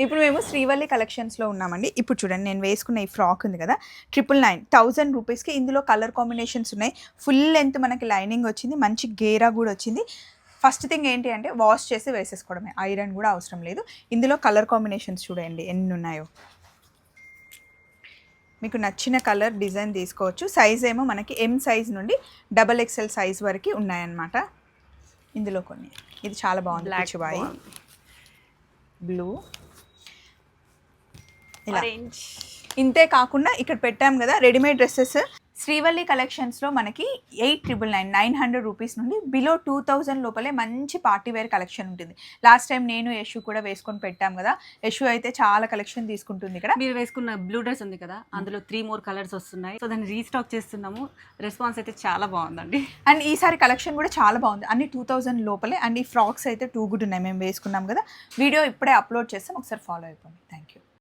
ఇప్పుడు మేము శ్రీవల్లి కలెక్షన్స్లో ఉన్నామండి. ఇప్పుడు చూడండి నేను వేసుకున్న ఈ ఫ్రాక్ ఉంది కదా 999 1000 రూపీస్కి. ఇందులో కలర్ కాంబినేషన్స్ ఉన్నాయి. ఫుల్ లెంత్ మనకి లైనింగ్ వచ్చింది, మంచి గేరా కూడా వచ్చింది. ఫస్ట్ థింగ్ ఏంటి అంటే వాష్ చేసి వేసేసుకోవడమే, ఐరన్ కూడా అవసరం లేదు. ఇందులో కలర్ కాంబినేషన్స్ చూడండి ఎన్ని ఉన్నాయో. మీకు నచ్చిన కలర్ డిజైన్ తీసుకోవచ్చు. సైజ్ ఏమో మనకి ఎం సైజ్ నుండి XXL సైజ్ వరకు ఉన్నాయన్నమాట. ఇందులో కొన్ని ఇది చాలా బాగుంది, బ్లాక్ బాయ్ బ్లూ ఇలా. ఇంతే కాకుండా ఇక్కడ పెట్టాం కదా రెడీమేడ్ డ్రెస్సెస్. శ్రీవల్లి కలెక్షన్స్లో మనకి 8999 900 రూపీస్ నుండి బిలో 2000 లోపలే మంచి పార్టీ వేర్ కలెక్షన్ ఉంటుంది. లాస్ట్ టైం నేను యశు కూడా వేసుకొని పెట్టాం కదా, యశు అయితే చాలా కలెక్షన్ తీసుకుంటుంది. ఇక్కడ మీరు వేసుకున్న బ్లూ డ్రెస్ ఉంది కదా, అందులో 3 more కలర్స్ వస్తున్నాయి. సో దాన్ని రీస్టాక్ చేస్తున్నాము. రెస్పాన్స్ అయితే చాలా బాగుందండి. అండ్ ఈసారి కలెక్షన్ కూడా చాలా బాగుంది, అన్ని 2000 లోపలే. అండ్ ఈ ఫ్రాక్స్ అయితే 2 గుడ్ ఉన్నాయి, మేము వేసుకున్నాం కదా. వీడియో ఇప్పుడే అప్లోడ్ చేస్తాం, ఒకసారి ఫాలో అయిపోండి. Thank you.